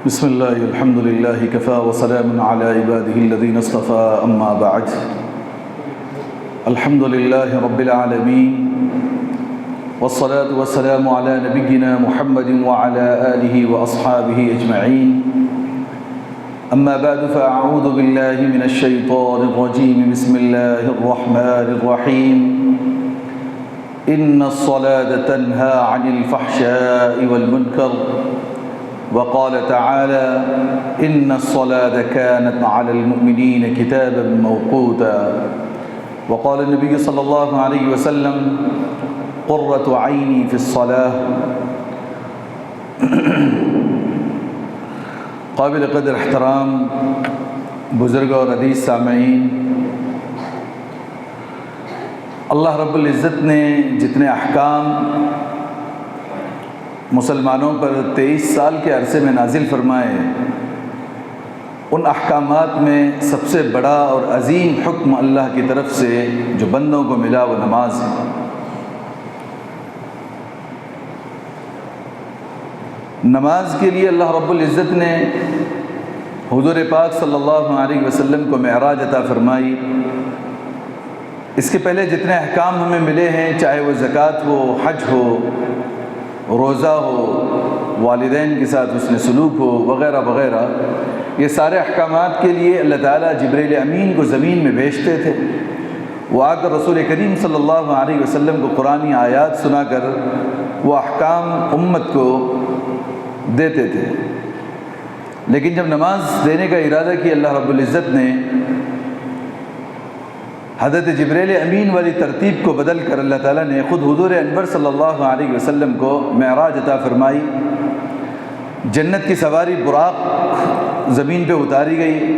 بسم الله الحمد لله كفى وسلام على عباده الذين اصطفى أما بعد. الحمد لله رب العالمين والصلاة والسلام على نبينا محمد وعلى آله وأصحابه أجمعين. أما بعد فأعوذ بالله من الشيطان الرجيم. بسم الله الرحمن الرحيم. إن الصلاة تنهى عن الفحشاء والمنكر وقال تعالى إن الصلاة كانت على المؤمنين كتابا موقوتا. وقال النبي صلى الله عليه وسلم قرة عيني في الصلاة. قابل قدر احترام بزرگ اور عزیز سامعین، اللہ رب العزت نے جتنے احکام مسلمانوں پر 23 سال کے عرصے میں نازل فرمائے، ان احکامات میں سب سے بڑا اور عظیم حکم اللہ کی طرف سے جو بندوں کو ملا وہ نماز ہے۔ نماز کے لیے اللہ رب العزت نے حضور پاک صلی اللہ علیہ وسلم کو معراج عطا فرمائی۔ اس کے پہلے جتنے احکام ہمیں ملے ہیں، چاہے وہ زکوٰۃ ہو، حج ہو، روزہ ہو، والدین کے ساتھ حسن سلوک ہو، وغیرہ وغیرہ، یہ سارے احکامات کے لیے اللہ تعالیٰ جبریل امین کو زمین میں بھیجتے تھے۔ وہ آ کر رسول کریم صلی اللہ علیہ وسلم کو قرآنی آیات سنا کر وہ احکام امت کو دیتے تھے۔ لیکن جب نماز دینے کا ارادہ کیا اللہ رب العزت نے، حضرت جبریل امین والی ترتیب کو بدل کر اللہ تعالیٰ نے خود حضور انور صلی اللہ علیہ وسلم کو معراج عطا فرمائی۔ جنت کی سواری براق زمین پہ اتاری گئی،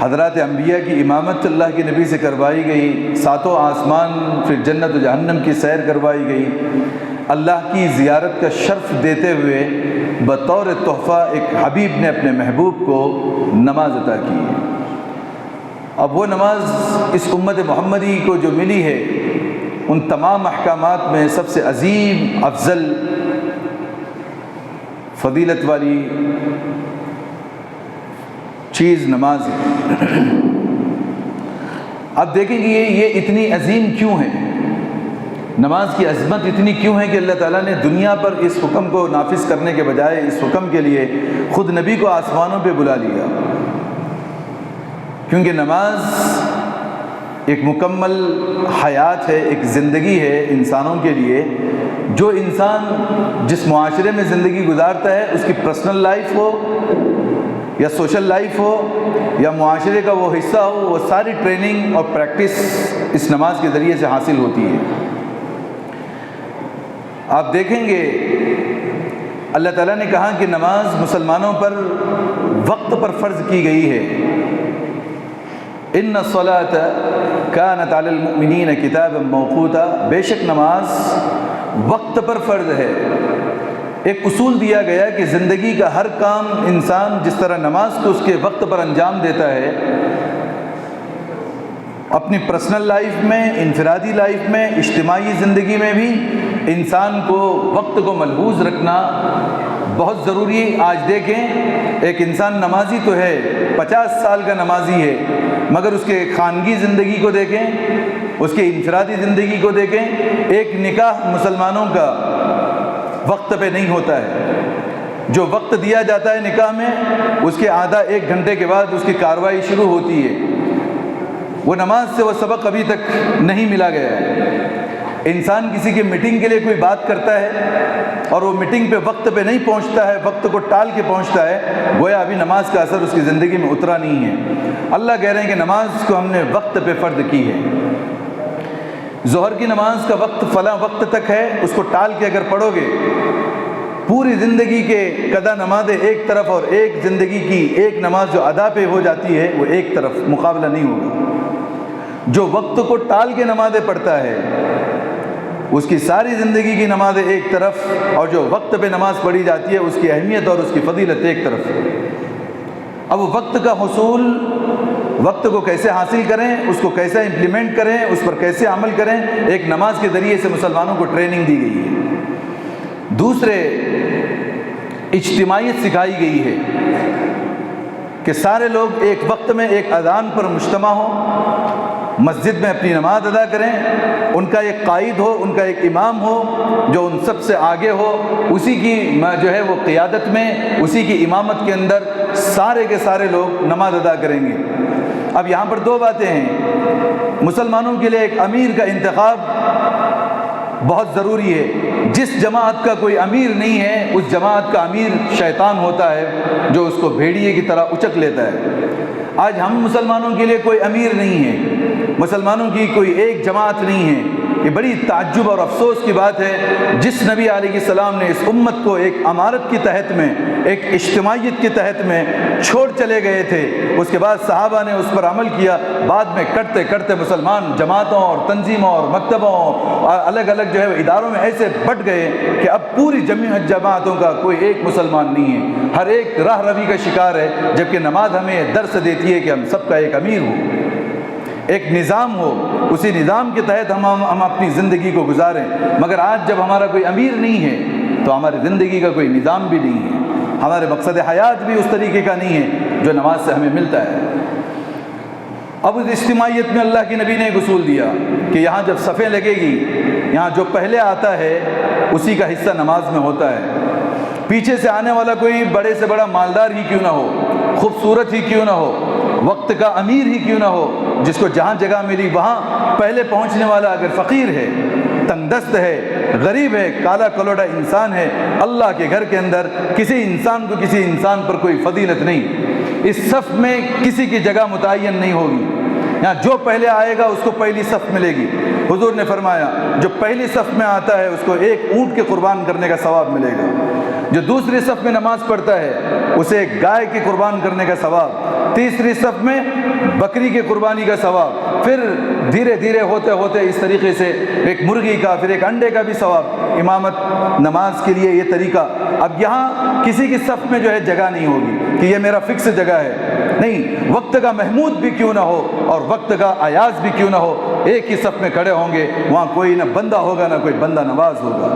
حضرات انبیاء کی امامت اللہ کے نبی سے کروائی گئی، ساتوں آسمان پھر جنت و جہنم کی سیر کروائی گئی۔ اللہ کی زیارت کا شرف دیتے ہوئے بطور تحفہ ایک حبیب نے اپنے محبوب کو نماز عطا کی ہے۔ اب وہ نماز اس امت محمدی کو جو ملی ہے، ان تمام احکامات میں سب سے عظیم، افضل، فضیلت والی چیز نماز ہے۔ اب دیکھیں کہ یہ اتنی عظیم کیوں ہے، نماز کی عظمت اتنی کیوں ہے کہ اللہ تعالیٰ نے دنیا پر اس حکم کو نافذ کرنے کے بجائے اس حکم کے لیے خود نبی کو آسمانوں پہ بلا لیا۔ کیونکہ نماز ایک مکمل حیات ہے، ایک زندگی ہے انسانوں کے لیے۔ جو انسان جس معاشرے میں زندگی گزارتا ہے، اس کی پرسنل لائف ہو یا سوشل لائف ہو یا معاشرے کا وہ حصہ ہو، وہ ساری ٹریننگ اور پریکٹس اس نماز کے ذریعے سے حاصل ہوتی ہے۔ آپ دیکھیں گے اللہ تعالیٰ نے کہا کہ نماز مسلمانوں پر وقت پر فرض کی گئی ہے۔ ان الصلاۃ کانت علی المؤمنین کتابا موقوتا، بے شک نماز وقت پر فرض ہے۔ ایک اصول دیا گیا کہ زندگی کا ہر کام انسان جس طرح نماز کو اس کے وقت پر انجام دیتا ہے، اپنی پرسنل لائف میں، انفرادی لائف میں، اجتماعی زندگی میں بھی انسان کو وقت کو ملحوظ رکھنا بہت ضروری ہے۔ آج دیکھیں، ایک انسان نمازی تو ہے، 50 سال کا نمازی ہے، مگر اس کے خانگی زندگی کو دیکھیں، اس کے انفرادی زندگی کو دیکھیں، ایک نکاح مسلمانوں کا وقت پہ نہیں ہوتا ہے۔ جو وقت دیا جاتا ہے نکاح میں، اس کے آدھا 1 گھنٹے کے بعد اس کی کارروائی شروع ہوتی ہے۔ وہ نماز سے وہ سبق ابھی تک نہیں ملا گیا ہے۔ انسان کسی کی میٹنگ کے لیے کوئی بات کرتا ہے اور وہ میٹنگ پہ وقت پہ نہیں پہنچتا ہے، وقت کو ٹال کے پہنچتا ہے، گویا ابھی نماز کا اثر اس کی زندگی میں اترا نہیں ہے۔ اللہ کہہ رہے ہیں کہ نماز کو ہم نے وقت پہ فرض کی ہے۔ ظہر کی نماز کا وقت فلاں وقت تک ہے، اس کو ٹال کے اگر پڑھو گے، پوری زندگی کے قضا نمازیں ایک طرف اور ایک زندگی کی ایک نماز جو ادا پہ ہو جاتی ہے وہ ایک طرف، مقابلہ نہیں ہوگا۔ جو وقت کو ٹال کے نمازیں پڑھتا ہے، اس کی ساری زندگی کی نمازیں ایک طرف، اور جو وقت پہ نماز پڑھی جاتی ہے اس کی اہمیت اور اس کی فضیلت ایک طرف۔ اب وقت کا حصول، وقت کو کیسے حاصل کریں، اس کو کیسے امپلیمنٹ کریں، اس پر کیسے عمل کریں، ایک نماز کے ذریعے سے مسلمانوں کو ٹریننگ دی گئی ہے۔ دوسرے، اجتماعیت سکھائی گئی ہے کہ سارے لوگ ایک وقت میں ایک اذان پر مجتمع ہوں، مسجد میں اپنی نماز ادا کریں، ان کا ایک قائد ہو، ان کا ایک امام ہو جو ان سب سے آگے ہو، اسی کی جو ہے وہ قیادت میں، اسی کی امامت کے اندر سارے کے سارے لوگ نماز ادا کریں گے۔ اب یہاں پر دو باتیں ہیں، مسلمانوں کے لیے ایک امیر کا انتخاب بہت ضروری ہے۔ جس جماعت کا کوئی امیر نہیں ہے، اس جماعت کا امیر شیطان ہوتا ہے جو اس کو بھیڑیے کی طرح اچک لیتا ہے۔ آج ہم مسلمانوں کے لیے کوئی امیر نہیں ہے، مسلمانوں کی کوئی ایک جماعت نہیں ہے۔ یہ بڑی تعجب اور افسوس کی بات ہے، جس نبی علیہ السلام نے اس امت کو ایک امارت کی تحت میں، ایک اجتماعیت کے تحت میں چھوڑ چلے گئے تھے، اس کے بعد صحابہ نے اس پر عمل کیا، بعد میں کرتے کرتے مسلمان جماعتوں اور تنظیموں اور مکتبوں اور الگ الگ جو ہے اداروں میں ایسے بٹ گئے کہ اب پوری جماعتوں کا کوئی ایک مسلمان نہیں ہے، ہر ایک راہ روی کا شکار ہے، جبکہ نماز ہمیں درس دیتی ہے کہ ہم سب کا ایک امیر ہو، ایک نظام ہو، اسی نظام کے تحت ہم اپنی زندگی کو گزاریں۔ مگر آج جب ہمارا کوئی امیر نہیں ہے تو ہماری زندگی کا کوئی نظام بھی نہیں ہے، ہمارے مقصد حیات بھی اس طریقے کا نہیں ہے جو نماز سے ہمیں ملتا ہے۔ اب اس اجتماعیت میں اللہ کے نبی نے ایک اصول دیا کہ یہاں جب صفیں لگے گی، یہاں جو پہلے آتا ہے اسی کا حصہ نماز میں ہوتا ہے۔ پیچھے سے آنے والا کوئی بڑے سے بڑا مالدار ہی کیوں نہ ہو، خوبصورت ہی کیوں نہ ہو، وقت کا امیر ہی کیوں نہ ہو، جس کو جہاں جگہ ملی وہاں پہلے پہنچنے والا اگر فقیر ہے، تنگ دست ہے، غریب ہے، کالا کلوٹا انسان ہے، اللہ کے گھر کے اندر کسی انسان کو کسی انسان پر کوئی فضیلت نہیں۔ اس صف میں کسی کی جگہ متعین نہیں ہوگی، یہاں جو پہلے آئے گا اس کو پہلی صف ملے گی۔ حضور نے فرمایا جو پہلی صف میں آتا ہے اس کو ایک اونٹ کے قربان کرنے کا ثواب ملے گا، جو دوسری صف میں نماز پڑھتا ہے اسے ایک گائے کے قربان کرنے کا ثواب، تیسری صف میں بکری کے قربانی کا ثواب، پھر دھیرے دھیرے ہوتے ہوتے اس طریقے سے ایک مرغی کا، پھر ایک انڈے کا بھی ثواب۔ امامت نماز کے لیے یہ طریقہ۔ اب یہاں کسی کی صف میں جو ہے جگہ نہیں ہوگی کہ یہ میرا فکس جگہ ہے، نہیں، وقت کا محمود بھی کیوں نہ ہو اور وقت کا ایاز بھی کیوں نہ ہو، ایک ہی صف میں کھڑے ہوں گے، وہاں کوئی نہ بندہ ہوگا نہ کوئی بندہ نواز ہوگا۔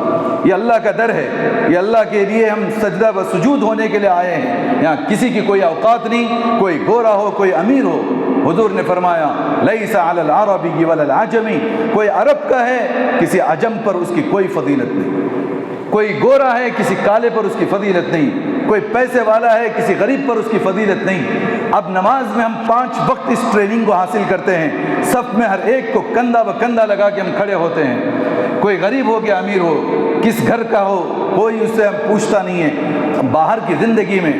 یہ اللہ کا در ہے، یہ اللہ کے لیے ہم سجدہ و سجود ہونے کے لیے آئے ہیں، یہاں کسی کی کوئی اوقات نہیں، کوئی گورا ہو کوئی امیر ہو۔ حضور نے فرمایا لیس علی العربی ولا العجمی، کوئی عرب کا ہے کسی عجم پر اس کی کوئی فضیلت نہیں، کوئی گورا ہے کسی کالے پر اس کی فضیلت نہیں، کوئی پیسے والا ہے کسی غریب پر اس کی فضیلت نہیں۔ اب نماز میں ہم 5 وقت اس ٹریننگ کو حاصل کرتے ہیں، صف میں ہر ایک کو کندھا و کندھا لگا کے ہم کھڑے ہوتے ہیں، کوئی غریب ہو کہ امیر ہو، کس گھر کا ہو، کوئی اس سے پوچھتا نہیں ہے۔ باہر کی زندگی میں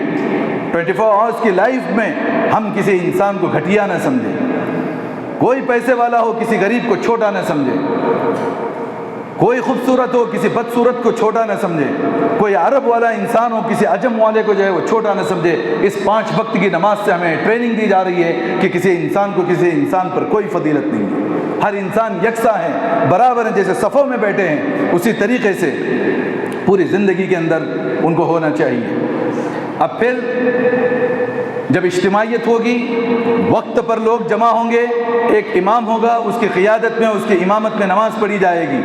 24 آورس کی لائف میں ہم کسی انسان کو گھٹیا نہ سمجھیں، کوئی پیسے والا ہو کسی غریب کو چھوٹا نہ سمجھے، کوئی خوبصورت ہو کسی بدصورت کو چھوٹا نہ سمجھے، کوئی عرب والا انسان ہو کسی عجم والے کو جو ہے وہ چھوٹا نہ سمجھے۔ اس 5 وقت کی نماز سے ہمیں ٹریننگ دی جا رہی ہے کہ کسی انسان کو کسی انسان پر کوئی فضیلت نہیں ہے، ہر انسان یکساں ہے، برابر ہیں، جیسے صفوں میں بیٹھے ہیں اسی طریقے سے پوری زندگی کے اندر ان کو ہونا چاہیے۔ اب پھر جب اجتماعیت ہوگی، وقت پر لوگ جمع ہوں گے، ایک امام ہوگا، اس کی قیادت میں، اس کی امامت میں نماز پڑھی جائے گی۔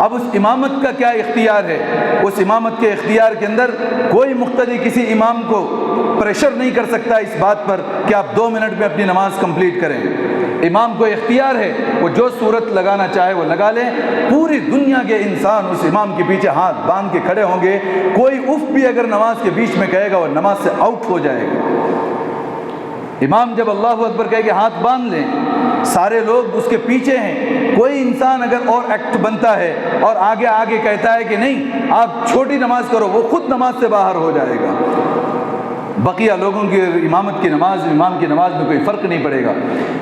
اب اس امامت کا کیا اختیار ہے؟ اس امامت کے اختیار کے اندر کوئی مقتدی کسی امام کو پریشر نہیں کر سکتا اس بات پر کہ آپ 2 منٹ میں اپنی نماز کمپلیٹ کریں۔ امام کو اختیار ہے، وہ جو صورت لگانا چاہے وہ لگا لیں، پوری دنیا کے انسان اس امام کے پیچھے ہاتھ باندھ کے کھڑے ہوں گے، کوئی اف بھی اگر نماز کے بیچ میں کہے گا وہ نماز سے آؤٹ ہو جائے گا۔ امام جب اللہ اکبر کہے کہ ہاتھ باندھ لیں، سارے لوگ اس کے پیچھے ہیں، کوئی انسان اگر اور ایکٹ بنتا ہے اور آگے آگے کہتا ہے کہ نہیں آپ چھوٹی نماز کرو، وہ خود نماز سے باہر ہو جائے گا۔ بقیہ لوگوں کی امامت کی نماز، امام کی نماز میں کوئی فرق نہیں پڑے گا۔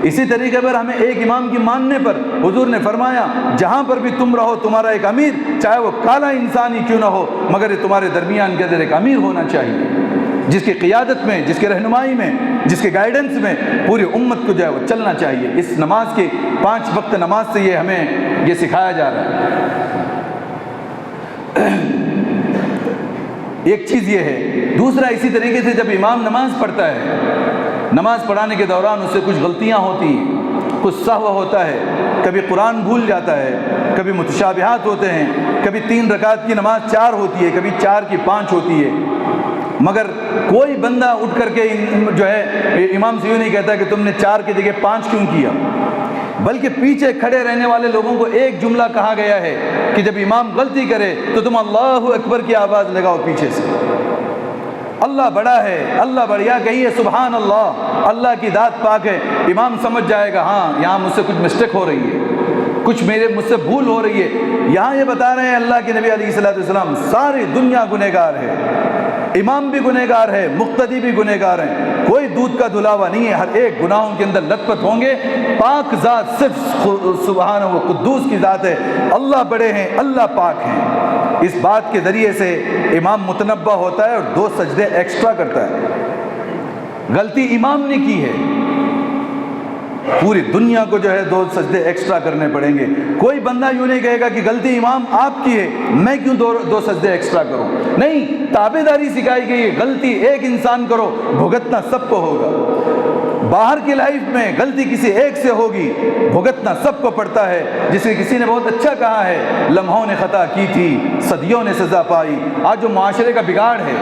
اسی طریقے پر ہمیں ایک امام کی ماننے پر حضور نے فرمایا جہاں پر بھی تم رہو، تمہارا ایک امیر، چاہے وہ کالا انسان ہی کیوں نہ ہو، مگر یہ تمہارے درمیان کے اندر ایک امیر ہونا چاہیے، جس کی قیادت میں، جس کی رہنمائی میں، جس کے گائیڈنس میں پوری امت کو جو ہے وہ چلنا چاہیے۔ اس نماز کی 5 وقت نماز سے یہ ہمیں یہ سکھایا جا رہا ہے۔ ایک چیز یہ ہے۔ دوسرا، اسی طریقے سے جب امام نماز پڑھتا ہے، نماز پڑھانے کے دوران اس سے کچھ غلطیاں ہوتی ہیں، کچھ سہو ہوتا ہے، کبھی قرآن بھول جاتا ہے، کبھی متشابہات ہوتے ہیں، کبھی 3 رکعت کی نماز 4 ہوتی ہے، کبھی 4 کی 5 ہوتی ہے۔ مگر کوئی بندہ اٹھ کر کے جو ہے امام سے یوں نہیں کہتا کہ تم نے 4 کی جگہ 5 کیوں کیا، بلکہ پیچھے کھڑے رہنے والے لوگوں کو ایک جملہ کہا گیا ہے کہ جب امام غلطی کرے تو تم اللہ اکبر کی آواز لگاؤ پیچھے سے، اللہ بڑا ہے، اللہ بڑھیا کہیے سبحان اللہ، اللہ کی ذات پاک ہے، امام سمجھ جائے گا ہاں یہاں مجھ سے کچھ مسٹیک ہو رہی ہے، کچھ مجھ سے بھول ہو رہی ہے۔ یہاں یہ بتا رہے ہیں اللہ کے نبی علیہ الصلوۃ والسلام ساری دنیا گنہگار ہے، امام بھی گنہگار ہے، مقتدی بھی گنہگار ہیں، کوئی دودھ کا دھلاوا نہیں ہے، ہر ایک گناہوں کے اندر لت پت ہوں گے۔ پاک ذات صرف سبحانہ و قدوس کی ذات ہے، اللہ بڑے ہیں، اللہ پاک ہیں۔ اس بات کے ذریعے سے امام متنبہ ہوتا ہے اور 2 سجدے ایکسٹرا کرتا ہے۔ غلطی امام نے کی ہے، پوری دنیا کو جو ہے 2 سجدے ایکسٹرا کرنے پڑیں گے۔ کوئی بندہ یوں نہیں کہے گا کہ غلطی امام آپ کی ہے، میں کیوں 2 سجدے ایکسٹرا کروں، نہیں، تابعداری سکھائی گئی ہے، غلطی ایک انسان کرو، بھگتنا سب کو ہوگا۔ باہر کی لائف میں غلطی کسی ایک سے ہوگی، بھگتنا سب کو پڑتا ہے۔ جسے کسی نے بہت اچھا کہا ہے، لمحوں نے خطا کی تھی، صدیوں نے سزا پائی۔ آج جو معاشرے کا بگاڑ ہے،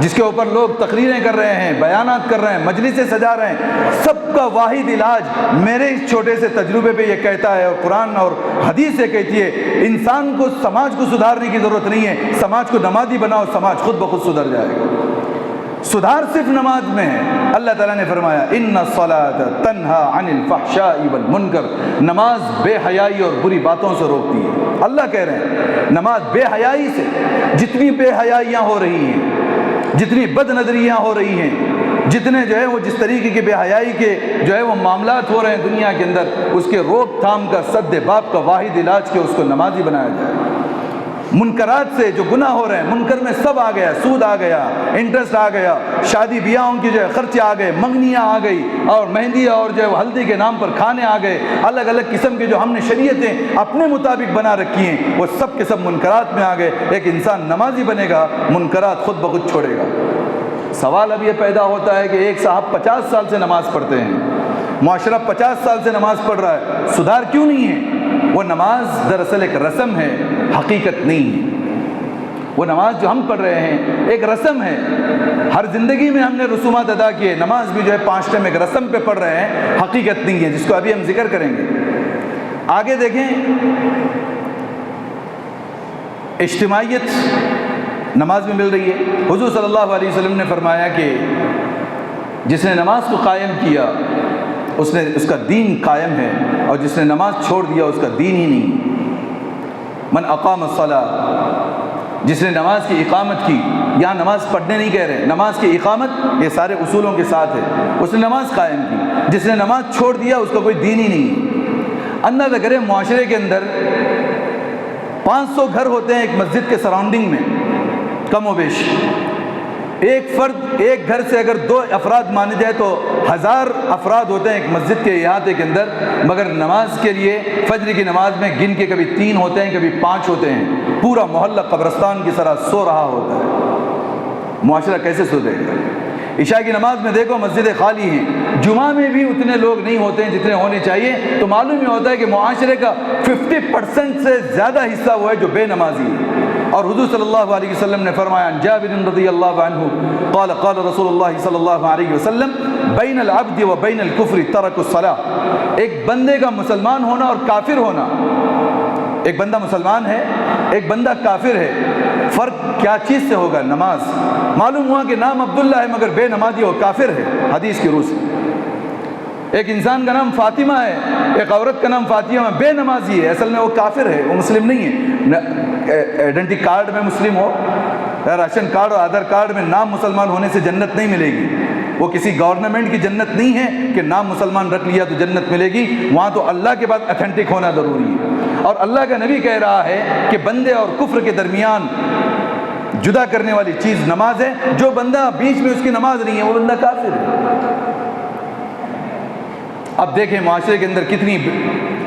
جس کے اوپر لوگ تقریریں کر رہے ہیں، بیانات کر رہے ہیں، مجلسیں سجا رہے ہیں، سب کا واحد علاج میرے اس چھوٹے سے تجربے پہ یہ کہتا ہے، اور قرآن اور حدیث سے کہتی ہے، انسان کو سماج کو سدھارنے کی ضرورت نہیں ہے، سماج کو نمازی بناؤ، سماج خود بخود سدھر جائے گا۔ سدھار صرف نماز میں ہے۔ اللہ تعالیٰ نے فرمایا ان الصلاۃ تنہا عن الفحشاء والمنکر، نماز بے حیائی اور بری باتوں سے روکتی ہے۔ اللہ کہہ رہے ہیں نماز بے حیائی سے، جتنی بے حیائیاں ہو رہی ہیں، جتنی بد نظریاں ہو رہی ہیں، جتنے جو ہے وہ جس طریقے کی بے حیائی کے جو ہے وہ معاملات ہو رہے ہیں دنیا کے اندر، اس کے روک تھام کا سد باب کا واحد علاج کہ اس کو نمازی بنایا جائے۔ منکرات سے جو گناہ ہو رہے ہیں، منکر میں سب آ گیا، سود آ گیا، انٹرسٹ آ گیا، شادی بیاہوں کی جو ہے خرچے آ گئے، منگنیاں آ گئی، اور مہندی اور جو ہے وہ ہلدی کے نام پر کھانے آ گئے، الگ الگ قسم کے جو ہم نے شریعتیں اپنے مطابق بنا رکھی ہیں، وہ سب کے سب منکرات میں آ گئے۔ ایک انسان نمازی بنے گا، منکرات خود بخود چھوڑے گا۔ سوال اب یہ پیدا ہوتا ہے کہ ایک صاحب 50 سال سے نماز پڑھتے ہیں، معاشرہ 50 سال سے نماز پڑھ رہا ہے، سدھار کیوں نہیں ہے؟ وہ نماز دراصل ایک رسم ہے، حقیقت نہیں ہے۔ وہ نماز جو ہم پڑھ رہے ہیں ایک رسم ہے، ہر زندگی میں ہم نے رسومات ادا کیے، نماز بھی جو ہے 5 ٹائم ایک رسم پہ پڑھ رہے ہیں، حقیقت نہیں ہے، جس کو ابھی ہم ذکر کریں گے۔ آگے دیکھیں، اجتماعیت نماز میں مل رہی ہے۔ حضور صلی اللہ علیہ وسلم نے فرمایا کہ جس نے نماز کو قائم کیا اس کا دین قائم ہے، اور جس نے نماز چھوڑ دیا اس کا دین ہی نہیں۔ من اقام الصلاۃ، جس نے نماز کی اقامت کی، یہاں نماز پڑھنے نہیں کہہ رہے، نماز کی اقامت یہ سارے اصولوں کے ساتھ ہے، اس نے نماز قائم کی۔ جس نے نماز چھوڑ دیا اس کا کوئی دین ہی نہیں۔ اندازہ کریں معاشرے کے اندر 500 گھر ہوتے ہیں ایک مسجد کے سراؤنڈنگ میں، کم و بیش۔ ایک فرد ایک گھر سے اگر 2 افراد مانے جائے تو 1000 افراد ہوتے ہیں ایک مسجد کے احاطے کے اندر، مگر نماز کے لیے فجر کی نماز میں گن کے کبھی 3 ہوتے ہیں، کبھی 5 ہوتے ہیں۔ پورا محلہ قبرستان کی طرح سو رہا ہوتا ہے۔ معاشرہ کیسے سو دے گا؟ عشاء کی نماز میں دیکھو مسجدیں خالی ہیں، جمعہ میں بھی اتنے لوگ نہیں ہوتے ہیں جتنے ہونے چاہیے، تو معلوم یہ ہوتا ہے کہ معاشرے کا 50% سے زیادہ حصہ وہ ہے جو بے نمازی ہے۔ اور حضور صلی اللہ علیہ وسلم نے فرمایا، جابر رضی اللہ عنہ قال قال رسول اللہ صلی اللہ علیہ وسلم بین العبد و بین الکفر ترک الصلاۃ، ایک بندے کا مسلمان ہونا اور کافر ہونا، ایک بندہ مسلمان ہے ایک بندہ کافر ہے، فرق کیا چیز سے ہوگا؟ نماز۔ معلوم ہوا کہ نام عبداللہ ہے مگر بے نمازی اور کافر ہے، حدیث کی روح سے۔ ایک انسان کا نام فاطمہ ہے، ایک عورت کا نام فاطمہ ہے، بے نمازی ہے، اصل میں وہ کافر ہے، وہ مسلم نہیں ہے۔ آئیڈینٹی کارڈ میں مسلم ہو، راشن کارڈ اور آدھار کارڈ میں نام مسلمان ہونے سے جنت نہیں ملے گی، وہ کسی گورنمنٹ کی جنت نہیں ہے کہ نام مسلمان رکھ لیا تو جنت ملے گی، وہاں تو اللہ کے بعد اتھینٹک ہونا ضروری ہے۔ اور اللہ کا نبی کہہ رہا ہے کہ بندے اور کفر کے درمیان جدا کرنے والی چیز نماز ہے، جو بندہ بیچ میں اس کی نماز نہیں ہے وہ بندہ کافر ہے۔ اب دیکھیں معاشرے کے اندر کتنی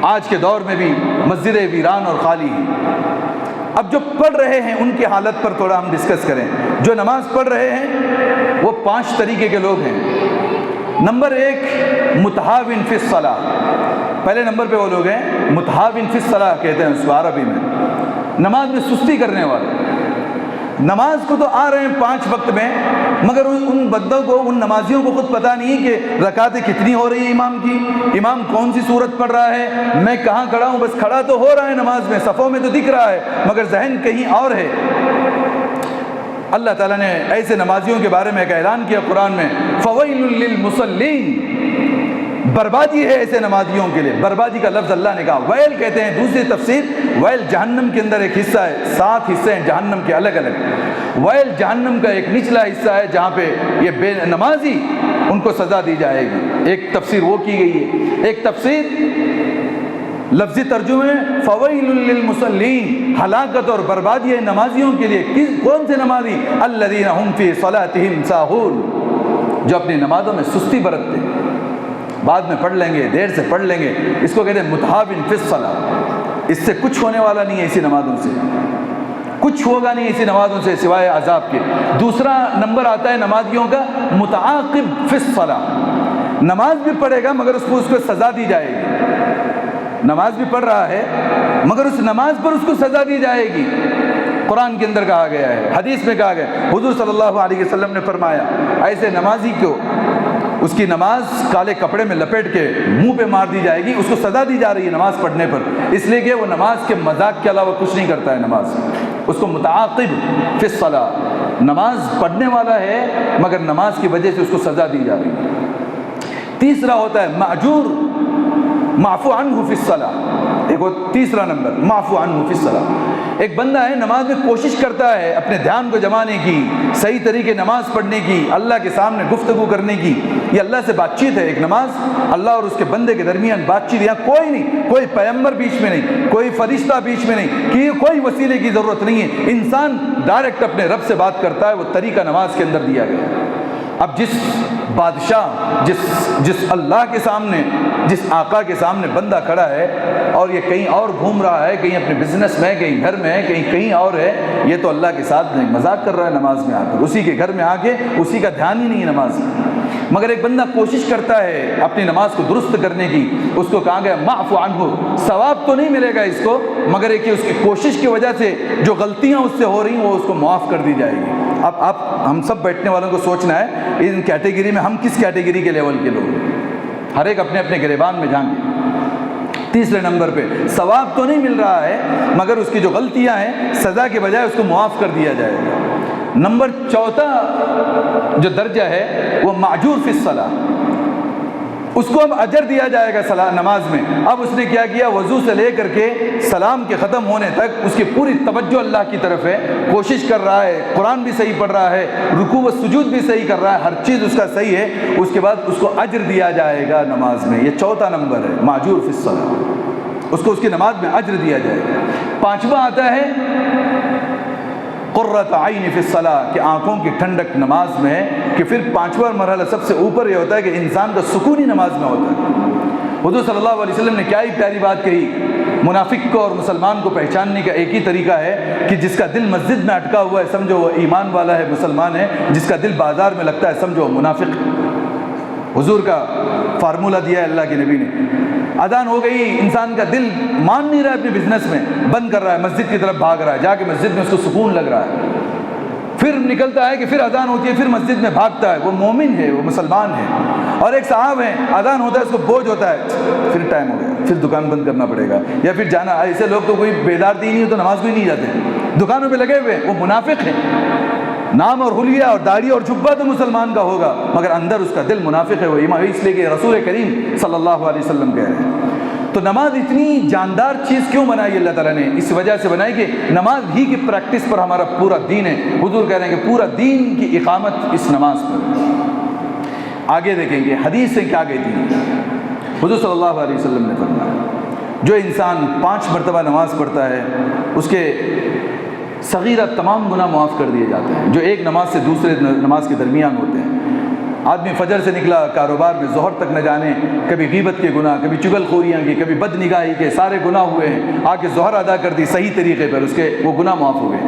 آج کے دور میں بھی مسجدیں ویران اور خالی ہیں۔ اب جو پڑھ رہے ہیں ان کی حالت پر تھوڑا ہم ڈسکس کریں۔ جو نماز پڑھ رہے ہیں وہ 5 طریقے کے لوگ ہیں۔ نمبر 1 متہاون فی الصلاۃ، پہلے نمبر پہ وہ لوگ ہیں متہاون فی الصلاۃ کہتے ہیں اس کو عربی میں، نماز میں سستی کرنے والے۔ نماز کو تو آ رہے ہیں 5 وقت میں، مگر ان بندوں کو، ان نمازیوں کو خود پتہ نہیں کہ رکعتیں کتنی ہو رہی ہیں امام کی، امام کون سی صورت پڑھ رہا ہے، میں کہاں کھڑا ہوں، بس کھڑا تو ہو رہا ہے نماز میں، صفوں میں تو دکھ رہا ہے، مگر ذہن کہیں اور ہے۔ اللہ تعالیٰ نے ایسے نمازیوں کے بارے میں ایک اعلان کیا قرآن میں، فَوَيْلٌ لِّلْمُصَلِّينَ، بربادی ہے ایسے نمازیوں کے لیے۔ بربادی کا لفظ اللہ نے کہا، ویل کہتے ہیں، دوسری تفسیر ویل جہنم کے اندر ایک حصہ ہے، 7 حصے ہیں جہنم کے الگ الگ، ویل جہنم کا ایک نچلا حصہ ہے جہاں پہ یہ بے نمازی ان کو سزا دی جائے گی۔ ایک تفسیر وہ کی گئی ہے، ایک تفسیر لفظی ترجمے فویل للمصلین، ہلاکت اور بربادی ہے نمازیوں کے لیے۔ کون سے نمازی؟ الذین هم فی صلاتہم ساہون، جو اپنی نمازوں میں سستی برتتے، بعد میں پڑھ لیں گے، دیر سے پڑھ لیں گے، اس کو کہتے ہیں متہاون فی الصلاۃ، اس سے کچھ ہونے والا نہیں ہے، اسی نمازوں سے کچھ ہوگا نہیں اسی نمازوں سے سوائے عذاب کے۔ دوسرا نمبر آتا ہے نمازیوں کا متعاقب فی الصلاۃ، نماز بھی پڑھے گا مگر اس کو سزا دی جائے گی، نماز بھی پڑھ رہا ہے مگر اس نماز پر اس کو سزا دی جائے گی۔ قرآن کے اندر کہا گیا ہے، حدیث میں کہا گیا، حضور صلی اللہ علیہ وسلم نے فرمایا ایسے نمازی کو اس کی نماز کالے کپڑے میں لپیٹ کے منہ پہ مار دی جائے گی، اس کو سزا دی جا رہی ہے نماز پڑھنے پر، اس لیے کہ وہ نماز کے مذاق کے علاوہ کچھ نہیں کرتا ہے نماز، اس کو متعاقب فی الصلاۃ، نماز پڑھنے والا ہے مگر نماز کی وجہ سے اس کو سزا دی جا رہی ہے۔ تیسرا ہوتا ہے مأجور معفو عنہ فی الصلاۃ، ایک وہ تیسرا نمبر معفو عنہ فی الصلاۃ، ایک بندہ ہے نماز میں کوشش کرتا ہے اپنے دھیان کو جمانے کی، صحیح طریقے نماز پڑھنے کی، اللہ کے سامنے گفتگو کرنے کی، یہ اللہ سے بات چیت ہے، ایک نماز اللہ اور اس کے بندے کے درمیان بات چیت، یہاں کوئی نہیں، کوئی پیغمبر بیچ میں نہیں، کوئی فرشتہ بیچ میں نہیں، کہ کوئی وسیلے کی ضرورت نہیں ہے، انسان ڈائریکٹ اپنے رب سے بات کرتا ہے، وہ طریقہ نماز کے اندر دیا گیا ہے۔ اب جس بادشاہ، جس اللہ کے سامنے، جس آقا کے سامنے بندہ کھڑا ہے اور یہ کہیں اور گھوم رہا ہے، کہیں اپنے بزنس میں، کہیں گھر میں، کہیں اور ہے، یہ تو اللہ کے ساتھ نہیں، مذاق کر رہا ہے نماز میں آ کر، اسی کے گھر میں آ کے اسی کا دھیان ہی نہیں ہے نماز میں۔ مگر ایک بندہ کوشش کرتا ہے اپنی نماز کو درست کرنے کی، اس کو کہا گیا معفو عنہ، ثواب تو نہیں ملے گا اس کو، مگر ایک اس کی کوشش کی وجہ سے جو غلطیاں اس سے ہو رہی ہیں وہ اس کو معاف کر دی جائے گی۔ اب ہم سب بیٹھنے والوں کو سوچنا ہے ان کیٹیگری میں ہم کس کیٹیگری کے لیول کے لوگ ہیں، ہر ایک اپنے اپنے گریبان میں جھانکے۔ تیسرے نمبر پہ ثواب تو نہیں مل رہا ہے مگر اس کی جو غلطیاں ہیں سزا کے بجائے اس کو معاف کر دیا جائے گا۔ نمبر چوتھا جو درجہ ہے وہ مأجور فی الصلاۃ، اس کو اب اجر دیا جائے گا نماز میں۔ اب اس نے کیا کیا، وضو سے لے کر کے سلام کے ختم ہونے تک اس کی پوری توجہ اللہ کی طرف ہے، کوشش کر رہا ہے، قرآن بھی صحیح پڑھ رہا ہے، رکوع و سجود بھی صحیح کر رہا ہے، ہر چیز اس کا صحیح ہے، اس کے بعد اس کو اجر دیا جائے گا نماز میں۔ یہ چوتھا نمبر ہے مأجور فی الصلاۃ، اس کو اس کی نماز میں اجر دیا جائے گا۔ پانچواں آتا ہے قرۃ عین فی الصلاۃ، کہ آنکھوں کی ٹھنڈک نماز میں ہے، کہ پھر پانچواں مرحلہ سب سے اوپر یہ ہوتا ہے کہ انسان کا سکون ہی نماز میں ہوتا ہے۔ حضور صلی اللہ علیہ وسلم نے کیا ہی پیاری بات کہی، منافق کو اور مسلمان کو پہچاننے کا ایک ہی طریقہ ہے کہ جس کا دل مسجد میں اٹکا ہوا ہے سمجھو وہ ایمان والا ہے، مسلمان ہے، جس کا دل بازار میں لگتا ہے سمجھو وہ منافق۔ حضور کا فارمولہ دیا ہے اللہ کے نبی نے۔ اذان ہو گئی، انسان کا دل مان نہیں رہا ہے اپنے بزنس میں، بند کر رہا ہے، مسجد کی طرف بھاگ رہا ہے، جا کے مسجد میں اس کو سکون لگ رہا ہے، پھر نکلتا ہے کہ پھر اذان ہوتی ہے، پھر مسجد میں بھاگتا ہے، وہ مومن ہے، وہ مسلمان ہے۔ اور ایک صاحب ہیں، اذان ہوتا ہے اس کو بوجھ ہوتا ہے، پھر ٹائم ہو گیا، پھر دکان بند کرنا پڑے گا یا پھر جانا۔ ایسے لوگ تو کوئی بیدار دین نہیں ہو تو نماز کو ہی نہیں جاتے، دکانوں پہ لگے ہوئے، وہ منافق ہیں۔ نام اور حلیہ اور داڑھی اور جبہ تو مسلمان کا ہوگا مگر اندر اس کا دل منافق ہے، وہ ایمان، اس لیے کہ رسول کریم صلی اللہ علیہ وسلم کہہ رہے ہیں۔ تو نماز اتنی جاندار چیز کیوں بنائی اللہ تعالیٰ نے؟ اس وجہ سے بنائی کہ نماز ہی کی پریکٹس پر ہمارا پورا دین ہے۔ حضور کہہ رہے ہیں کہ پورا دین کی اقامت اس نماز پر۔ آگے دیکھیں گے حدیث سے کیا کہتی ہے۔ حضور صلی اللہ علیہ وسلم نے فرمایا جو انسان 5 مرتبہ نماز پڑھتا ہے اس کے صغیرہ تمام گناہ معاف کر دیے جاتے ہیں جو ایک نماز سے دوسرے نماز کے درمیان ہوتے ہیں۔ آدمی فجر سے نکلا کاروبار میں، ظہر تک نہ جانے کبھی غیبت کے گناہ، کبھی چغل خوریاں کی، کبھی بد نگاہی کے، سارے گناہ ہوئے ہیں، آ کے ظہر ادا کر دی صحیح طریقے پر، اس کے وہ گناہ معاف ہو گئے۔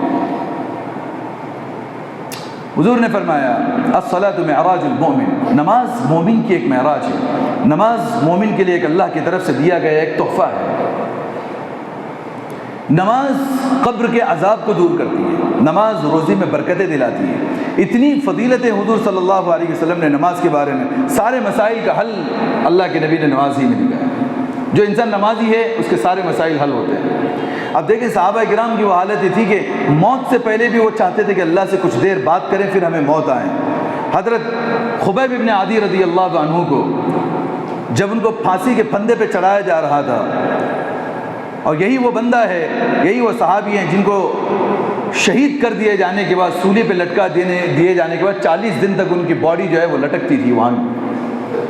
حضور نے فرمایا الصلاۃ معراج المؤمن، نماز مومن کی ایک معراج ہے، نماز مومن کے لیے ایک اللہ کی طرف سے دیا گیا ایک تحفہ ہے۔ نماز قبر کے عذاب کو دور کرتی ہے، نماز روزی میں برکتیں دلاتی ہے۔ اتنی فضیلت حضور صلی اللہ علیہ وسلم نے نماز کے بارے میں، سارے مسائل کا حل اللہ کے نبی نے نماز ہی میں دکھایا۔ جو انسان نمازی ہے اس کے سارے مسائل حل ہوتے ہیں۔ اب دیکھیں صحابہ کرام کی وہ حالت یہ تھی کہ موت سے پہلے بھی وہ چاہتے تھے کہ اللہ سے کچھ دیر بات کریں پھر ہمیں موت آئے۔ حضرت خبیب ابن عدی رضی اللہ عنہ کو جب ان کو پھانسی کے پھندے پہ چڑھایا جا رہا تھا، اور یہی وہ بندہ ہے، یہی وہ صحابی ہیں جن کو شہید کر دیے جانے کے بعد، سولی پہ لٹکا دیے جانے کے بعد 40 دن تک ان کی باڈی جو ہے وہ لٹکتی تھی، وہاں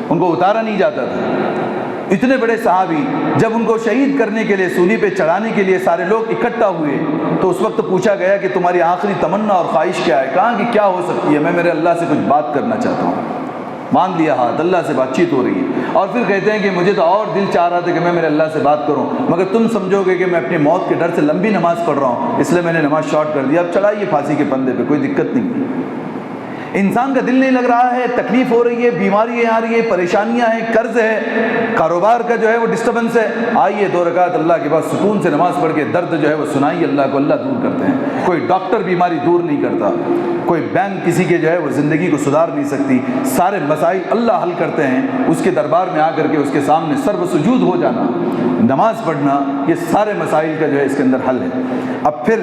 ان کو اتارا نہیں جاتا تھا۔ اتنے بڑے صحابی جب ان کو شہید کرنے کے لیے، سولی پہ چڑھانے کے لیے سارے لوگ اکٹھا ہوئے تو اس وقت پوچھا گیا کہ تمہاری آخری تمنا اور خواہش کیا ہے؟ کہا کہ کیا ہو سکتی ہے، میں میرے اللہ سے کچھ بات کرنا چاہتا ہوں۔ مان لیا ہاتھ، اللہ سے بات چیت ہو رہی ہے، اور پھر کہتے ہیں کہ مجھے تو اور دل چاہ رہا تھا کہ میں میرے اللہ سے بات کروں، مگر تم سمجھو گے کہ میں اپنی موت کے ڈر سے لمبی نماز پڑھ رہا ہوں، اس لیے میں نے نماز شارٹ کر دیا، اب چڑھائیے پھانسی کے پھندے پہ، کوئی دقت نہیں۔ انسان کا دل نہیں لگ رہا ہے، تکلیف ہو رہی ہے، بیماریاں آ رہی ہے، پریشانیاں ہیں، قرض ہے، کاروبار کا جو ہے وہ ڈسٹربنس ہے، آئیے 2 رکعت اللہ کے بعد سکون سے نماز پڑھ کے درد جو ہے وہ سنائیے اللہ کو، اللہ دور کرتے ہیں۔ کوئی ڈاکٹر بیماری دور نہیں کرتا، کوئی بینک کسی کے جو ہے وہ زندگی کو سدھار نہیں سکتی، سارے مسائل اللہ حل کرتے ہیں۔ اس کے دربار میں آ کر کے اس کے سامنے سر و سجود ہو جانا، نماز پڑھنا، یہ سارے مسائل کا جو ہے اس کے اندر حل ہے۔ اب پھر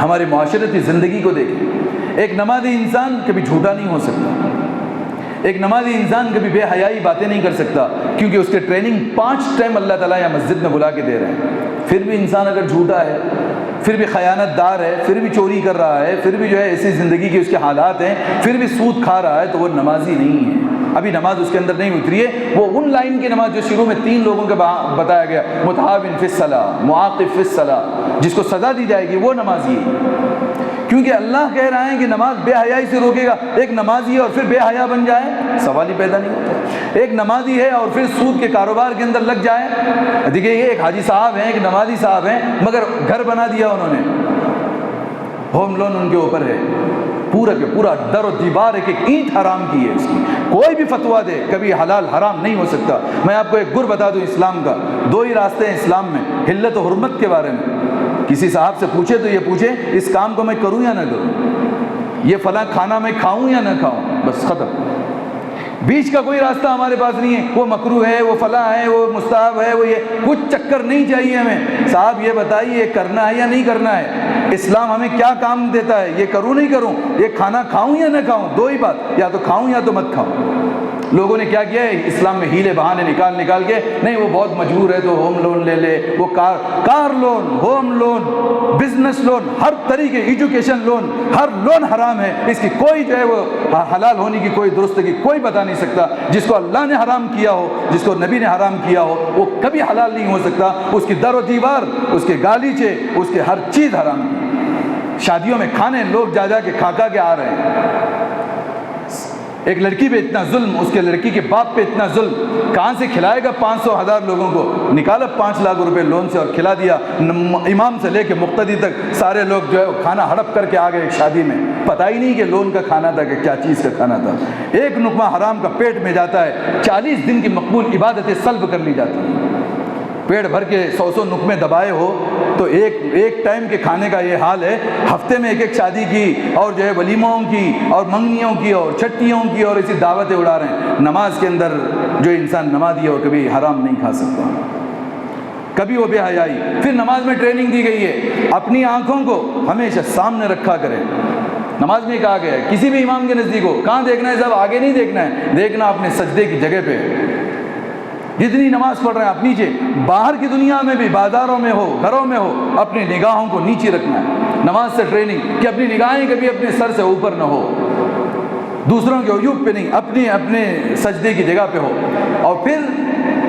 ہماری معاشرتی زندگی کو دیکھیں، ایک نمازی انسان کبھی جھوٹا نہیں ہو سکتا، ایک نمازی انسان کبھی بے حیائی باتیں نہیں کر سکتا، کیونکہ اس کے ٹریننگ 5 ٹائم اللہ تعالیٰ یا مسجد میں بلا کے دے رہے ہیں۔ پھر بھی انسان اگر جھوٹا ہے، پھر بھی خیانت دار ہے، پھر بھی چوری کر رہا ہے، پھر بھی جو ہے ایسی زندگی کے اس کے حالات ہیں، پھر بھی سود کھا رہا ہے، تو وہ نمازی نہیں ہے، ابھی نماز اس کے اندر نہیں اتری ہے۔ وہ ان لائن کی نماز جو شروع میں 3 لوگوں کے بتایا گیا، متعاون فی الصلاۃ، معاقب فی الصلاۃ، جس کو سزا دی جائے گی وہ نمازی ہے، کیونکہ اللہ کہہ رہا ہے کہ نماز بے حیائی سے روکے گا۔ ایک نمازی ہے اور پھر بے حیا بن جائے، سوال ہی پیدا نہیں ہوتا۔ ایک نمازی ہے اور پھر سود کے کاروبار کے اندر لگ جائے۔ دیکھیے یہ ایک حاجی صاحب ہیں، ایک نمازی صاحب ہیں، مگر گھر بنا دیا انہوں نے، ہوم لون ان کے اوپر ہے، پورا کے پورا در و دیوار ایک اینٹ حرام کی ہے اس کی، کوئی بھی فتویٰ دے کبھی حلال حرام نہیں ہو سکتا۔ میں آپ کو ایک گر بتا دوں اسلام کا، 2 ہی راستے ہیں اسلام میں حلت و حرمت کے بارے میں۔ کسی صاحب سے پوچھے تو یہ پوچھے اس کام کو میں کروں یا نہ کروں، یہ فلاں کھانا میں کھاؤں یا نہ کھاؤں، بس ختم۔ بیچ کا کوئی راستہ ہمارے پاس نہیں ہے، وہ مکروہ ہے، وہ فلاں ہے، وہ مستحب ہے، وہ یہ کچھ چکر نہیں چاہیے ہمیں۔ صاحب یہ بتائیے یہ کرنا ہے یا نہیں کرنا ہے، اسلام ہمیں کیا کام دیتا ہے، یہ کروں نہیں کروں، یہ کھانا کھاؤں یا نہ کھاؤں، 2 ہی بات، یا تو کھاؤں یا تو مت کھاؤں۔ لوگوں نے کیا کیا ہے اسلام میں ہیلے بہانے نکال کے، نہیں وہ بہت مجبور ہے تو ہوم لون لے لے، وہ car loan, home loan, business loan, ہر طریقے، ایجوکیشن لون، ہر لون حرام ہے، اس کی کوئی جو ہے وہ حلال ہونے کی کوئی درستگی کوئی بتا نہیں سکتا۔ جس کو اللہ نے حرام کیا ہو، جس کو نبی نے حرام کیا ہو، وہ کبھی حلال نہیں ہو سکتا، اس کی در و دیوار، اس کے گالیچے، اس کے ہر چیز حرام کی۔ شادیوں میں کھانے لوگ جا کے کھا کے آ رہے ہیں، ایک لڑکی پہ اتنا ظلم، اس کے لڑکی کے باپ پہ اتنا ظلم، کہاں سے کھلائے گا 500,000 لوگوں کو، نکالا 5 لاکھ روپے لون سے اور کھلا دیا، امام سے لے کے مقتدی تک سارے لوگ جو ہے کھانا ہڑپ کر کے آ گئے ایک شادی میں، پتہ ہی نہیں کہ لون کا کھانا تھا کہ کیا چیز کا کھانا تھا۔ ایک لقمہ حرام کا پیٹ میں جاتا ہے، 40 دن کی مقبول عبادتیں سلب کر لی جاتی ہیں۔ پیٹ بھر کے 100 نقمے دبائے ہو تو ایک ٹائم کے کھانے کا یہ حال ہے، ہفتے میں ایک شادی کی اور جو ہے ولیموں کی اور منگنیوں کی اور چھٹیوں کی اور ایسی دعوتیں اڑا رہے ہیں۔ نماز کے اندر جو انسان نمازی ہے وہ کبھی حرام نہیں کھا سکتا، کبھی وہ بے حیائی۔ پھر نماز میں ٹریننگ دی گئی ہے، اپنی آنکھوں کو ہمیشہ سامنے رکھا کرے۔ نماز میں کہا گیا ہے کسی بھی امام کے نزدیک ہو، کہاں دیکھنا ہے صاحب، آگے نہیں دیکھنا ہے، دیکھنا اپنے سجدے کی جگہ پہ، جتنی نماز پڑھ رہے ہیں آپ نیچے، باہر کی دنیا میں بھی، بازاروں میں ہو، گھروں میں ہو، اپنی نگاہوں کو نیچے رکھنا ہے۔ نماز سے ٹریننگ کہ اپنی نگاہیں کبھی اپنے سر سے اوپر نہ ہو، دوسروں کے عیوب پہ نہیں، اپنے سجدے کی جگہ پہ ہو۔ اور پھر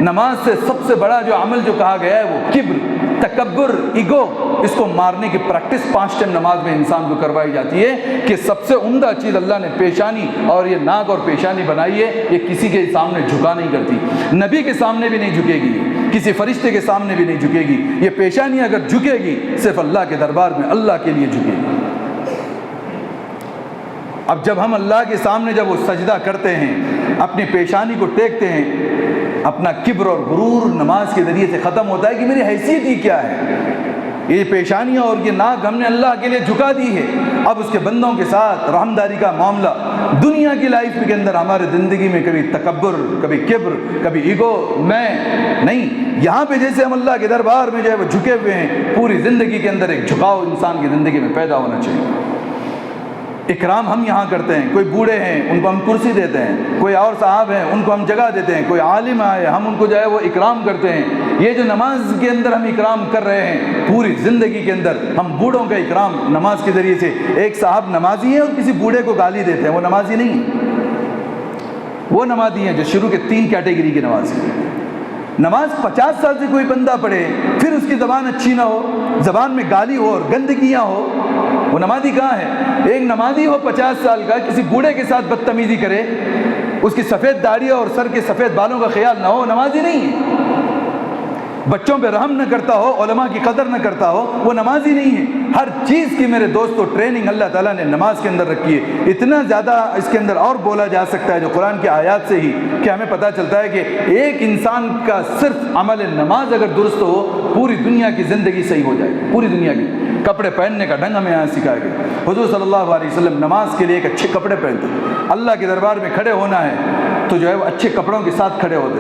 نماز سے سب سے بڑا جو عمل جو کہا گیا ہے وہ کبر، تکبر، ایگو، اس کو مارنے کی پریکٹس 5 ٹائم نماز میں انسان کو کروائی جاتی ہے کہ سب سے عمدہ چیز اللہ نے پیشانی اور یہ ناک اور پیشانی بنائی ہے، یہ کسی کے سامنے جھکا نہیں کرتی، نبی کے سامنے بھی نہیں جھکے گی، کسی فرشتے کے سامنے بھی نہیں جھکے گی، یہ پیشانی اگر جھکے گی صرف اللہ کے دربار میں اللہ کے لیے جھکے گی۔ اب جب ہم اللہ کے سامنے جب وہ سجدہ کرتے ہیں، اپنی پیشانی کو ٹیکتے ہیں، اپنا کبر اور غرور نماز کے ذریعے سے ختم ہوتا ہے کہ میری حیثیت ہی کیا ہے، یہ پیشانیاں اور یہ ناک ہم نے اللہ کے لیے جھکا دی ہے. اب اس کے بندوں کے ساتھ رحمداری کا معاملہ. دنیا کی لائف کے اندر ہمارے زندگی میں کبھی تکبر، کبھی کبر، کبھی ایگو، میں نہیں. یہاں پہ جیسے ہم اللہ کے دربار میں جو ہے وہ جھکے ہوئے ہیں، پوری زندگی کے اندر ایک جھکاؤ انسان کی زندگی میں پیدا ہونا چاہیے. اکرام ہم یہاں کرتے ہیں. کوئی بوڑھے ہیں ان کو ہم کرسی دیتے ہیں، کوئی اور صاحب ہیں ان کو ہم جگہ دیتے ہیں، کوئی عالم آئے ہم ان کو جو ہے وہ اکرام کرتے ہیں. یہ جو نماز کے اندر ہم اکرام کر رہے ہیں، پوری زندگی کے اندر ہم بوڑھوں کا اکرام نماز کے ذریعے سے. ایک صاحب نمازی ہیں اور کسی بوڑھے کو گالی دیتے ہیں، وہ نمازی نہیں ہے. وہ نمازی ہیں جو شروع کے 3 کیٹیگری کے نمازی ہیں. نماز 50 سال سے کوئی بندہ پڑھے، پھر اس کی زبان اچھی نہ ہو، زبان میں گالی ہو اور گندگیاں ہو، وہ نمازی کہاں ہے؟ ایک نمازی ہو 50 سال کا، کسی بوڑھے کے ساتھ بدتمیزی کرے، اس کی سفید داڑھی اور سر کے سفید بالوں کا خیال نہ ہو، نمازی نہیں ہے. بچوں پہ رحم نہ کرتا ہو، علماء کی قدر نہ کرتا ہو، وہ نمازی نہیں ہے. ہر چیز کی میرے دوستو ٹریننگ اللہ تعالیٰ نے نماز کے اندر رکھی ہے. اتنا زیادہ اس کے اندر اور بولا جا سکتا ہے جو قرآن کی آیات سے ہی کہ ہمیں پتہ چلتا ہے کہ ایک انسان کا صرف عمل نماز اگر درست ہو، پوری دنیا کی زندگی صحیح ہو جائے گی. پوری دنیا کی کپڑے پہننے کا ڈھنگ ہمیں یہاں سکھایا گیا. حضور صلی اللہ علیہ وسلم نماز کے لیے ایک اچھے کپڑے پہنتے. اللہ کے دربار میں کھڑے ہونا ہے تو جو ہے وہ اچھے کپڑوں کے ساتھ کھڑے ہوتے.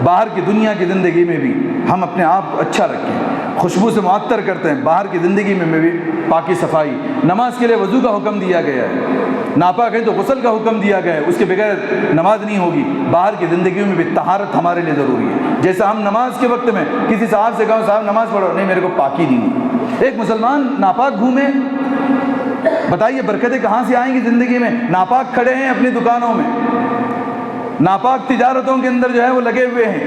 باہر کی دنیا کی زندگی میں بھی ہم اپنے آپ کو اچھا رکھیں، خوشبو سے معطر کرتے ہیں. باہر کی زندگی میں بھی پاکی صفائی. نماز کے لیے وضو کا حکم دیا گیا ہے. ناپاک ہے تو غسل کا حکم دیا گیا ہے، اس کے بغیر نماز نہیں ہوگی. باہر کی زندگیوں میں بھی طہارت ہمارے لیے ضروری ہے. جیسا ہم نماز کے وقت میں کسی صاحب سے کہوں صاحب نماز پڑھو، نہیں میرے کو پاکی نہیں. ایک مسلمان ناپاک گھومے، بتائیے برکتیں کہاں سے آئیں گی زندگی میں؟ ناپاک کھڑے ہیں اپنی دکانوں میں، ناپاک تجارتوں کے اندر جو ہے وہ لگے ہوئے ہیں.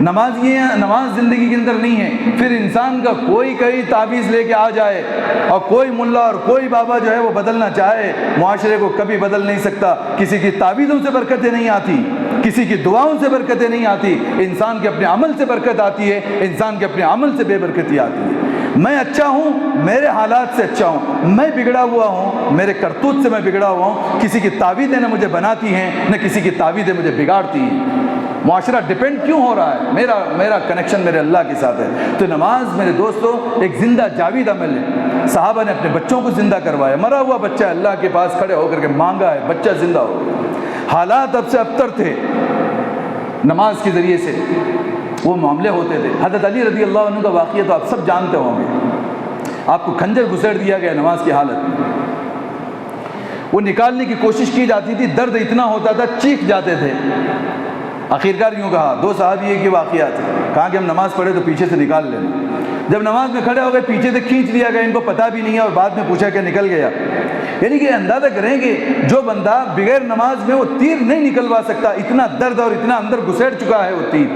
نماز زندگی کے اندر نہیں ہے. پھر انسان کا کوئی کہیں تعویذ لے کے آ جائے اور کوئی ملا اور کوئی بابا جو ہے وہ بدلنا چاہے، معاشرے کو کبھی بدل نہیں سکتا. کسی کی تعویذوں سے برکتیں نہیں آتی، کسی کی دعاؤں سے برکتیں نہیں آتی. انسان کے اپنے عمل سے برکت آتی ہے، انسان کے اپنے عمل سے بے برکتی آتی ہے. میں اچھا ہوں، میرے حالات سے اچھا ہوں. میں بگڑا ہوا ہوں، میرے کرتوت سے میں بگڑا ہوا ہوں. کسی کی تعویذیں نہ مجھے بناتی ہیں، نہ کسی کی تعویذیں مجھے بگاڑتی ہیں. معاشرہ ڈیپینڈ کیوں ہو رہا ہے؟ میرا کنیکشن میرے اللہ کے ساتھ ہے. تو نماز میرے دوستو ایک زندہ جاوید عمل ہے. صحابہ نے اپنے بچوں کو زندہ کروایا. مرا ہوا بچہ اللہ کے پاس کھڑے ہو کر کے مانگا ہے، بچہ زندہ ہو گیا. حالات اب سے ابتر تھے، نماز کے ذریعے سے وہ معاملے ہوتے تھے. حضرت علی رضی اللہ عنہ کا واقعہ تو آپ سب جانتے ہوں گے. آپ کو خنجر گھسیٹ دیا گیا نماز کی حالت میں. وہ نکالنے کی کوشش کی جاتی تھی، درد اتنا ہوتا تھا چیخ جاتے تھے. آخرکار یوں کہا، 2 صحابی کے واقعات تھے. کہا کہ ہم نماز پڑھے تو پیچھے سے نکال لینا. جب نماز میں کھڑے ہو گئے پیچھے سے کھینچ لیا گیا، ان کو پتہ بھی نہیں ہے اور بعد میں پوچھا کہ نکل گیا. یعنی کہ اندازہ کریں کہ جو بندہ بغیر نماز میں وہ تیر نہیں نکلوا سکتا، اتنا درد اور اتنا اندر گھسیٹ چکا ہے وہ تیر.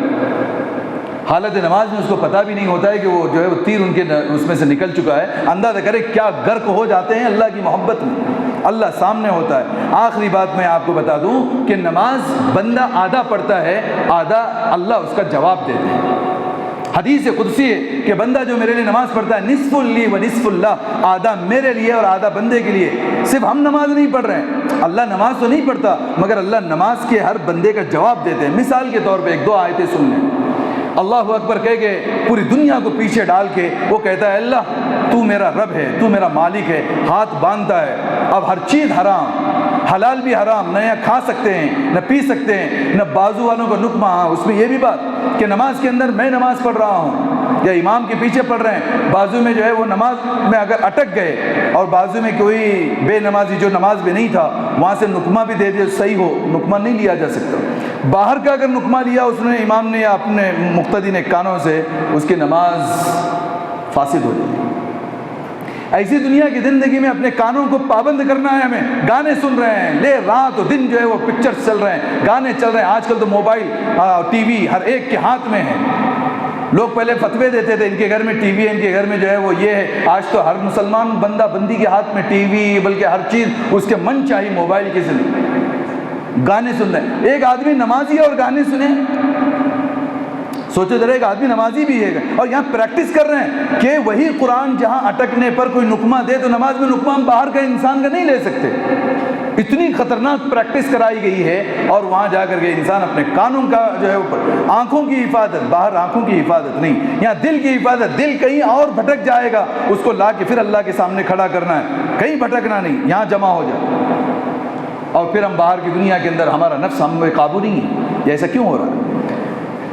حالت نماز میں اس کو پتہ بھی نہیں ہوتا ہے کہ وہ جو ہے وہ تیر ان کے اس میں سے نکل چکا ہے. اندازہ کرے کیا غرق ہو جاتے ہیں اللہ کی محبت میں. اللہ سامنے ہوتا ہے. آخری بات میں آپ کو بتا دوں کہ نماز بندہ آدھا پڑھتا ہے، آدھا اللہ اس کا جواب دیتے ہیں. حدیث قدسی ہے کہ بندہ جو میرے لیے نماز پڑھتا ہے، نصف لی و نصف اللہ، آدھا میرے لیے اور آدھا بندے کے لیے. صرف ہم نماز نہیں پڑھ رہے ہیں، اللہ نماز تو نہیں پڑھتا، مگر اللہ نماز کے ہر بندے کا جواب دیتے ہیں. مثال کے طور پہ 1-2 آیتیں سن لیں. اللہ اکبر کہہ کے پوری دنیا کو پیچھے ڈال کے وہ کہتا ہے اللہ تو میرا رب ہے، تو میرا مالک ہے. ہاتھ باندھتا ہے، اب ہر چیز حرام، حلال بھی حرام، نہ یہاں کھا سکتے ہیں نہ پی سکتے ہیں، نہ بازو والوں کو نکمہ. اس میں یہ بھی بات کہ نماز کے اندر میں نماز پڑھ رہا ہوں یا امام کے پیچھے پڑھ رہے ہیں، بازو میں جو ہے وہ نماز میں اگر اٹک گئے اور بازو میں کوئی بے نمازی جو نماز میں نہیں تھا وہاں سے نکمہ بھی دے دے صحیح ہو، نکمہ نہیں لیا جا سکتا. باہر کا اگر نکمہ لیا اس نے امام نے یا اپنے مقتدی نے کانوں سے، اس کی نماز فاسد ہو جائے. ایسی دنیا کی زندگی میں اپنے کانوں کو پابند کرنا ہے ہمیں. گانے سن رہے ہیں، لے رات و دن جو ہے وہ پکچرز چل رہے ہیں، گانے چل رہے ہیں. آج کل تو موبائل ٹی وی ہر ایک کے ہاتھ میں ہے. لوگ پہلے فتوے دیتے تھے ان کے گھر میں ٹی وی ہے، ان کے گھر میں جو ہے وہ یہ ہے. آج تو ہر مسلمان بندہ بندی کے ہاتھ میں ٹی وی، بلکہ ہر چیز اس کے من چاہی موبائل کے ذریعے گانے سن رہے ہیں. ایک آدمی نمازی اور گانے سنے، سوچو ذرا، ایک آدمی نمازی بھی ہے اور یہاں پریکٹس کر رہے ہیں کہ وہی قرآن جہاں اٹکنے پر کوئی نقمہ دے تو نماز میں نقمہ ہم باہر کا انسان کا نہیں لے سکتے. اتنی خطرناک پریکٹس کرائی گئی ہے. اور وہاں جا کر کے انسان اپنے کانوں کا جو ہے اوپر، آنکھوں کی حفاظت، باہر آنکھوں کی حفاظت نہیں، یہاں دل کی حفاظت. دل کہیں اور بھٹک جائے گا، اس کو لا کے پھر اللہ کے سامنے کھڑا کرنا ہے. کہیں بھٹکنا نہیں، یہاں جمع ہو جائے. اور پھر ہم باہر کی دنیا کے اندر ہمارا نفس ہم پہ قابو نہیں ہے. یہ ایسا کیوں ہو رہا ہے؟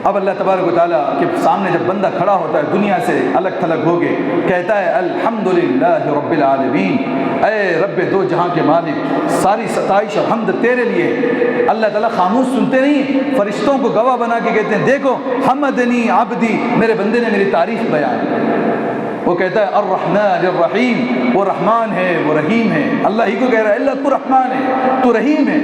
اب اللہ تبارک و تعالیٰ کے سامنے جب بندہ کھڑا ہوتا ہے دنیا سے الگ تھلگ ہو کے، کہتا ہے الحمدللہ رب العالمین، اے رب دو جہاں کے مالک، ساری ستائش اور حمد تیرے لیے. اللہ تعالیٰ خاموش سنتے نہیں، فرشتوں کو گواہ بنا کے کہتے ہیں دیکھو حمدنی عبدی، میرے بندے نے میری تعریف بیان کی. وہ کہتا ہے الرحمن الرحیم، وہ رحمان ہے وہ رحیم ہے. اللہ ہی کو کہہ رہا ہے اللہ تو رحمان ہے تو رحیم ہے.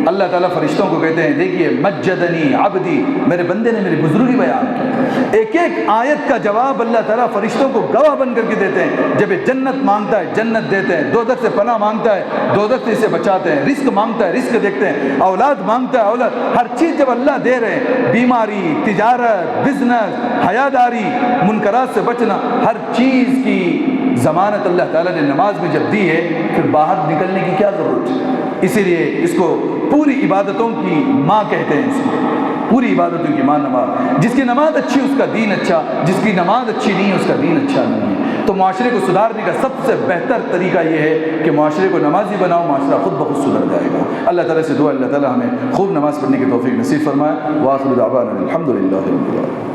اللہ تعالیٰ فرشتوں کو کہتے ہیں دیکھیے مجدنی عبدی، میرے بندے نے میری بزرگی بیان کی. ایک ایک آیت کا جواب اللہ تعالیٰ فرشتوں کو گواہ بن کر کے دیتے ہیں. جب یہ جنت مانگتا ہے جنت دیتے ہیں، دوزخ سے پناہ مانگتا ہے دوزخ سے اسے بچاتے ہیں، رزق مانگتا ہے رزق دیکھتے ہیں، اولاد مانگتا ہے اولاد. ہر چیز جب اللہ دے رہے ہیں، بیماری، تجارت، بزنس، حیاداری، منکرات سے بچنا، ہر چیز کی ضمانت اللہ تعالیٰ نے نماز میں جب دی ہے، پھر باہر نکلنے کی کیا ضرورت ہے؟ اسی لیے اس کو پوری عبادتوں کی ماں کہتے ہیں. اس کو پوری عبادتوں کی ماں نماز. جس کی نماز اچھی اس کا دین اچھا، جس کی نماز اچھی نہیں ہے اس کا دین اچھا نہیں ہے. تو معاشرے کو سدھارنے کا سب سے بہتر طریقہ یہ ہے کہ معاشرے کو نمازی بناؤ، معاشرہ خود بخود سدھر جائے گا. اللہ تعالیٰ سے دعا اللہ تعالیٰ ہمیں خوب نماز پڑھنے کی توفیق نصیب فرمائے. وآخر دعوانا الحمدللہ رب العالمین.